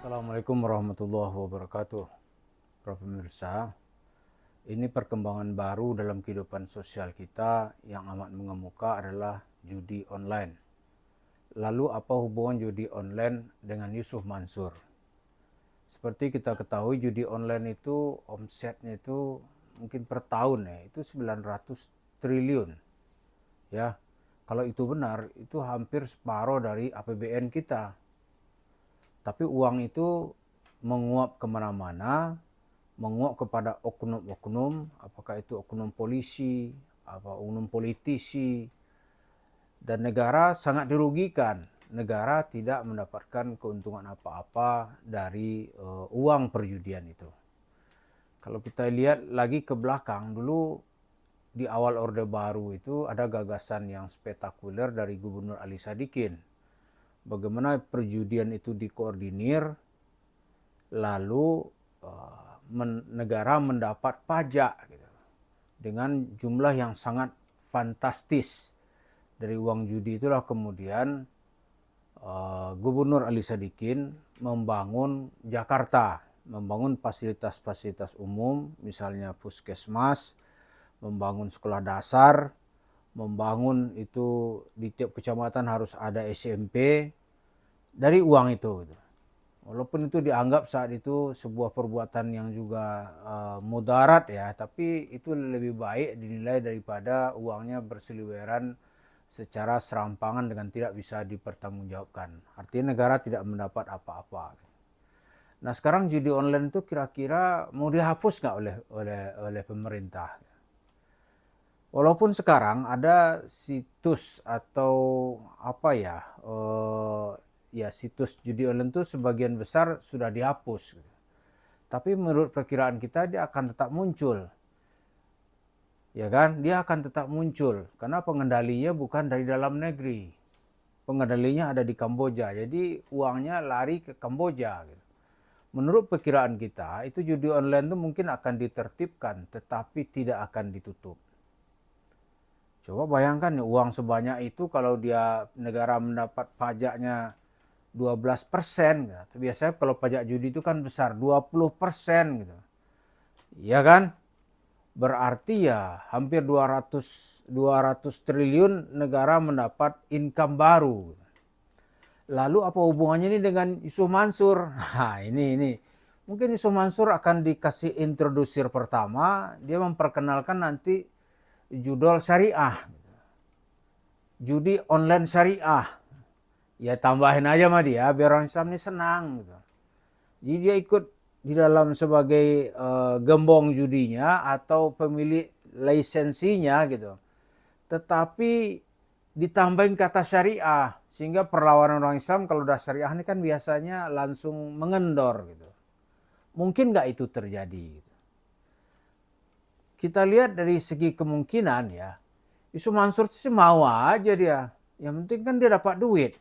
Assalamualaikum warahmatullahi wabarakatuh. Para pemirsa, ini perkembangan baru dalam kehidupan sosial kita yang amat mengemuka adalah judi online. Lalu apa hubungan judi online dengan Yusuf Mansur? Seperti kita ketahui, judi online itu omsetnya itu mungkin per tahun ya, itu 900 triliun. Ya, kalau itu benar, itu hampir separuh dari APBN kita. Tapi uang itu menguap kemana-mana, menguap kepada oknum-oknum, apakah itu oknum polisi, oknum politisi, dan negara sangat dirugikan. Negara tidak mendapatkan keuntungan apa-apa dari uang perjudian itu. Kalau kita lihat lagi ke belakang, dulu di awal Orde Baru itu ada gagasan yang spektakuler dari Gubernur Ali Sadikin. Bagaimana perjudian itu dikoordinir, lalu negara mendapat pajak gitu, dengan jumlah yang sangat fantastis. Dari uang judi itulah kemudian Gubernur Ali Sadikin membangun Jakarta, membangun fasilitas-fasilitas umum, misalnya puskesmas, membangun sekolah dasar, membangun itu di tiap kecamatan harus ada SMP dari uang itu. Walaupun itu dianggap saat itu sebuah perbuatan yang juga mudarat ya, tapi itu lebih baik dinilai daripada uangnya berseliweran secara serampangan dengan tidak bisa dipertanggungjawabkan. Artinya negara tidak mendapat apa-apa. Nah sekarang judi online itu kira-kira mau dihapus nggak oleh pemerintah? Walaupun sekarang ada situs atau situs judi online itu sebagian besar sudah dihapus. Tapi menurut perkiraan kita dia akan tetap muncul. Ya kan? Dia akan tetap muncul karena pengendalinya bukan dari dalam negeri. Pengendalinya ada di Kamboja. Jadi uangnya lari ke Kamboja. Menurut perkiraan kita, itu judi online itu mungkin akan ditertibkan tetapi tidak akan ditutup. Coba bayangkan uang sebanyak itu kalau dia negara mendapat pajaknya 12%. Gitu. Biasanya kalau pajak judi itu kan besar 20%. Gitu. Ya kan? Berarti ya hampir 200 triliun negara mendapat income baru. Lalu apa hubungannya ini dengan Yusuf Mansur? Nah ini. Mungkin Yusuf Mansur akan dikasih introdusir pertama, dia memperkenalkan nanti judul syariah, judi online syariah. Ya tambahin aja sama dia biar orang Islam ini senang gitu. Jadi dia ikut di dalam sebagai gembong judinya atau pemilik lisensinya gitu. Tetapi ditambahin kata syariah sehingga perlawanan orang Islam kalau udah syariah ini kan biasanya langsung mengendor gitu. Mungkin nggak itu terjadi gitu. Kita lihat dari segi kemungkinan ya, Yusuf Mansur sih mau aja dia. Yang penting kan dia dapat duit.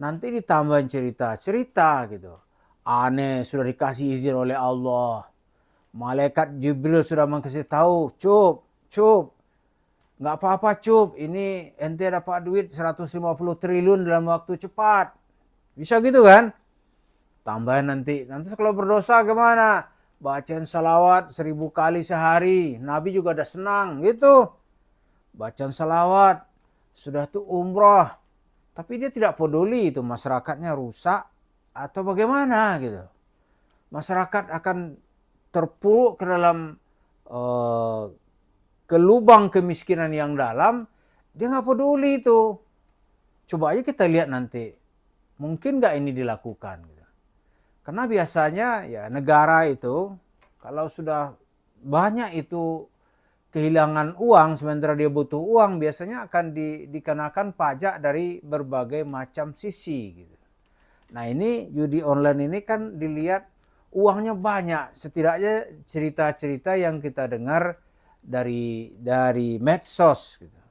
Nanti ditambahin cerita gitu. Aneh sudah dikasih izin oleh Allah. Malaikat Jibril sudah mengasih tahu, cup. Nggak apa-apa cup, ini ente dapat duit 150 triliun dalam waktu cepat. Bisa gitu kan? Tambahin nanti kalau berdosa gimana? Bacain salawat 1000 kali sehari. Nabi juga udah senang gitu. Bacaan salawat. Sudah tuh umroh. Tapi dia tidak peduli itu masyarakatnya rusak atau bagaimana gitu. Masyarakat akan terpuruk ke dalam ke lubang kemiskinan yang dalam. Dia nggak peduli itu. Coba aja kita lihat nanti. Mungkin nggak ini dilakukan gitu. Karena biasanya ya negara itu kalau sudah banyak itu kehilangan uang sementara dia butuh uang biasanya akan dikenakan pajak dari berbagai macam sisi gitu. Nah ini judi online ini kan dilihat uangnya banyak, setidaknya cerita-cerita yang kita dengar dari medsos gitu.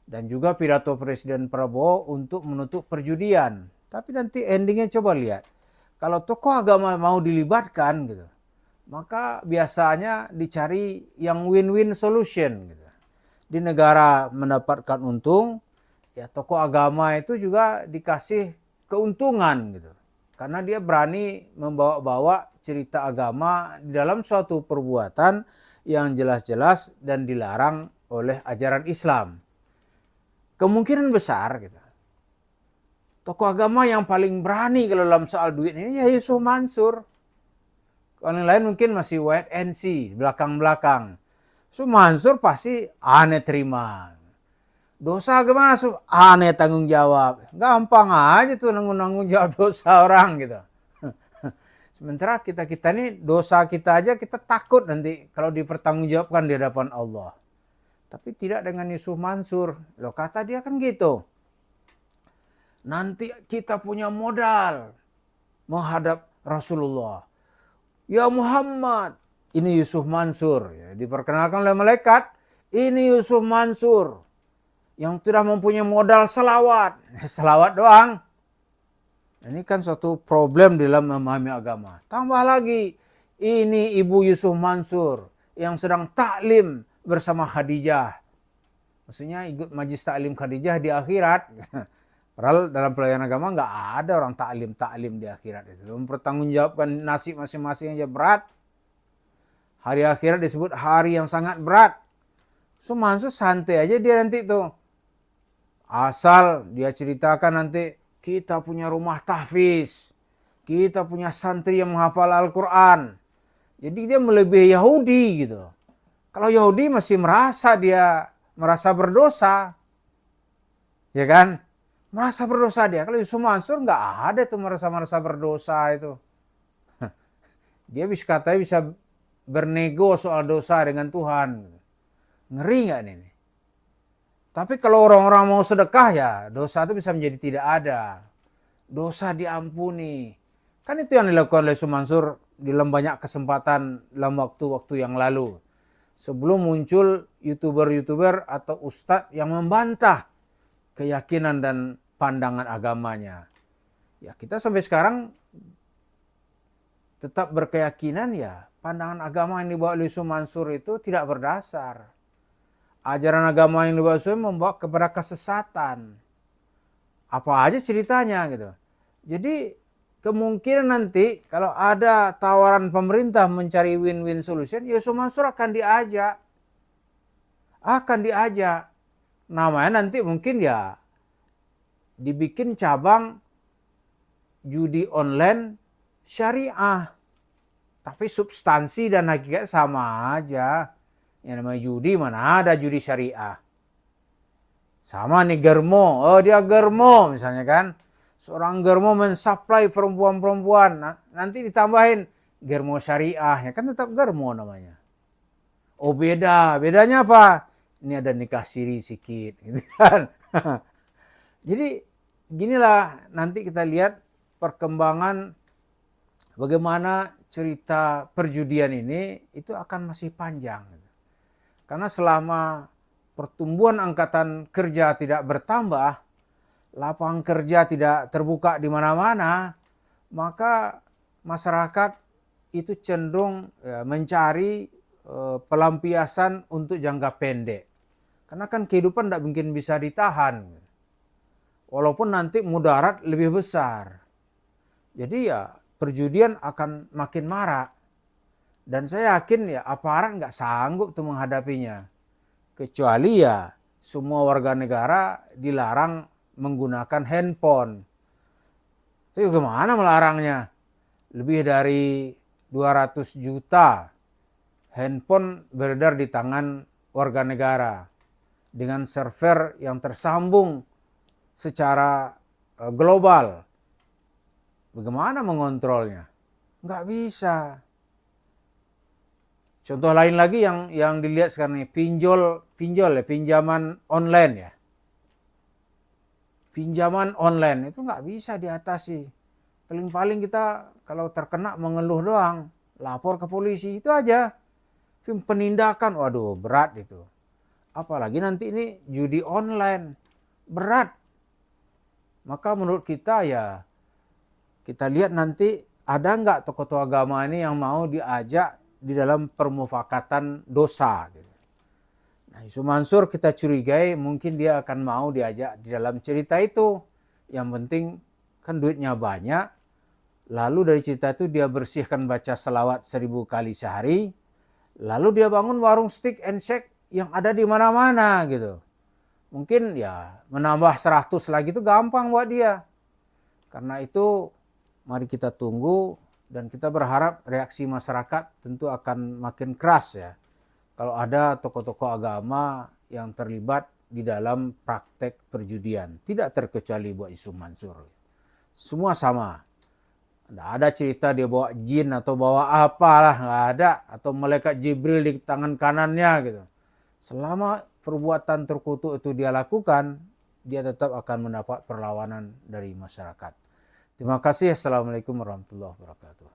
Dan juga pidato Presiden Prabowo untuk menutup perjudian. Tapi nanti endingnya coba lihat. Kalau tokoh agama mau dilibatkan gitu, maka biasanya dicari yang win-win solution gitu. Di negara mendapatkan untung, ya tokoh agama itu juga dikasih keuntungan gitu. Karena dia berani membawa-bawa cerita agama di dalam suatu perbuatan yang jelas-jelas dan dilarang oleh ajaran Islam. Kemungkinan besar gitu, tokoh agama yang paling berani kalau dalam soal duit ini ya Yusuf Mansur. Kalau yang lain mungkin masih wait and see, belakang-belakang. Yusuf Mansur pasti aneh terima. Dosa gimana? Aneh tanggung jawab. Gampang aja tuh nanggung jawab dosa orang gitu. Sementara kita ini dosa kita aja kita takut nanti kalau dipertanggungjawabkan di hadapan Allah. Tapi tidak dengan Yusuf Mansur. Loh kata dia kan gitu. Nanti kita punya modal menghadap Rasulullah. Ya Muhammad, ini Yusuf Mansur. Ya, diperkenalkan oleh malaikat, ini Yusuf Mansur. Yang sudah mempunyai modal selawat. Selawat doang. Ini kan suatu problem dalam memahami agama. Tambah lagi, ini Ibu Yusuf Mansur yang sedang taklim bersama Khadijah. Maksudnya ikut majlis taklim Khadijah di akhirat. Padahal dalam pelayanan agama nggak ada orang taklim di akhirat itu. Mempertanggungjawabkan nasib masing-masing aja berat. Hari akhirat disebut hari yang sangat berat. So Mansur santai aja dia nanti tuh. Asal dia ceritakan nanti kita punya rumah tahfiz. Kita punya santri yang menghafal Al-Quran. Jadi dia melebihi Yahudi gitu. Kalau Yahudi masih merasa berdosa. Ya kan? Merasa berdosa dia. Kalau Yusuf Mansur nggak ada tuh merasa berdosa itu. Dia katanya bisa bernego soal dosa dengan Tuhan. Ngeri nggak ini? Tapi kalau orang-orang mau sedekah ya dosa itu bisa menjadi tidak ada. Dosa diampuni. Kan itu yang dilakukan oleh Yusuf Mansur dalam banyak kesempatan dalam waktu-waktu yang lalu. Sebelum muncul YouTuber atau ustadz yang membantah keyakinan dan pandangan agamanya. Ya kita sampai sekarang tetap berkeyakinan ya pandangan agama yang dibawa oleh Yusuf Mansur itu tidak berdasar. Ajaran agama yang dibawa Yusuf membawa kepada kesesatan. Apa aja ceritanya gitu. Jadi kemungkinan nanti kalau ada tawaran pemerintah mencari win-win solution, Yusuf Mansur akan diajak. Namanya nanti mungkin ya dibikin cabang judi online syariah. Tapi substansi dan hakikat sama aja. Yang namanya judi mana ada judi syariah. Sama nih Germo. Oh dia Germo misalnya kan. Seorang Germo mensuplai perempuan-perempuan. Nah, nanti ditambahin Germo syariah. Ya kan tetap Germo namanya. Oh beda. Bedanya apa? Ini ada nikah siri sedikit. Gitu kan. Jadi ginilah nanti kita lihat perkembangan bagaimana cerita perjudian ini itu akan masih panjang. Karena selama pertumbuhan angkatan kerja tidak bertambah, lapangan kerja tidak terbuka di mana-mana, maka masyarakat itu cenderung mencari pelampiasan untuk jangka pendek. Karena kan kehidupan tidak mungkin bisa ditahan. Walaupun nanti mudarat lebih besar. Jadi ya perjudian akan makin marak. Dan saya yakin ya aparat nggak sanggup tuh menghadapinya. Kecuali ya semua warga negara dilarang menggunakan handphone. Itu gimana melarangnya? Lebih dari 200 juta handphone beredar di tangan warga negara. Dengan server yang tersambung secara global. Bagaimana mengontrolnya? Nggak bisa. Contoh lain lagi yang dilihat sekarang ini pinjol ya, pinjaman online ya. Pinjaman online itu nggak bisa diatasi. Paling-paling kita kalau terkena mengeluh doang, lapor ke polisi itu aja. Penindakan, waduh berat itu. Apalagi nanti ini judi online, berat. Maka menurut kita ya kita lihat nanti ada nggak tokoh-tokoh agama ini yang mau diajak di dalam permufakatan dosa. Nah, Yusuf Mansur kita curigai mungkin dia akan mau diajak di dalam cerita itu. Yang penting kan duitnya banyak, lalu dari cerita itu dia bersihkan baca selawat 1000 kali sehari, lalu dia bangun warung steak and shake yang ada di mana-mana gitu. Mungkin ya menambah 100 lagi itu gampang buat dia. Karena itu mari kita tunggu dan kita berharap reaksi masyarakat tentu akan makin keras ya. Kalau ada tokoh-tokoh agama yang terlibat di dalam praktek perjudian. Tidak terkecuali Buat Yusuf Mansur. Semua sama. Tidak ada cerita dia bawa jin atau bawa apalah, nggak ada. Atau malaikat Jibril di tangan kanannya gitu. Selama perbuatan terkutuk itu dia lakukan, dia tetap akan mendapat perlawanan dari masyarakat. Terima kasih. Assalamualaikum warahmatullahi wabarakatuh.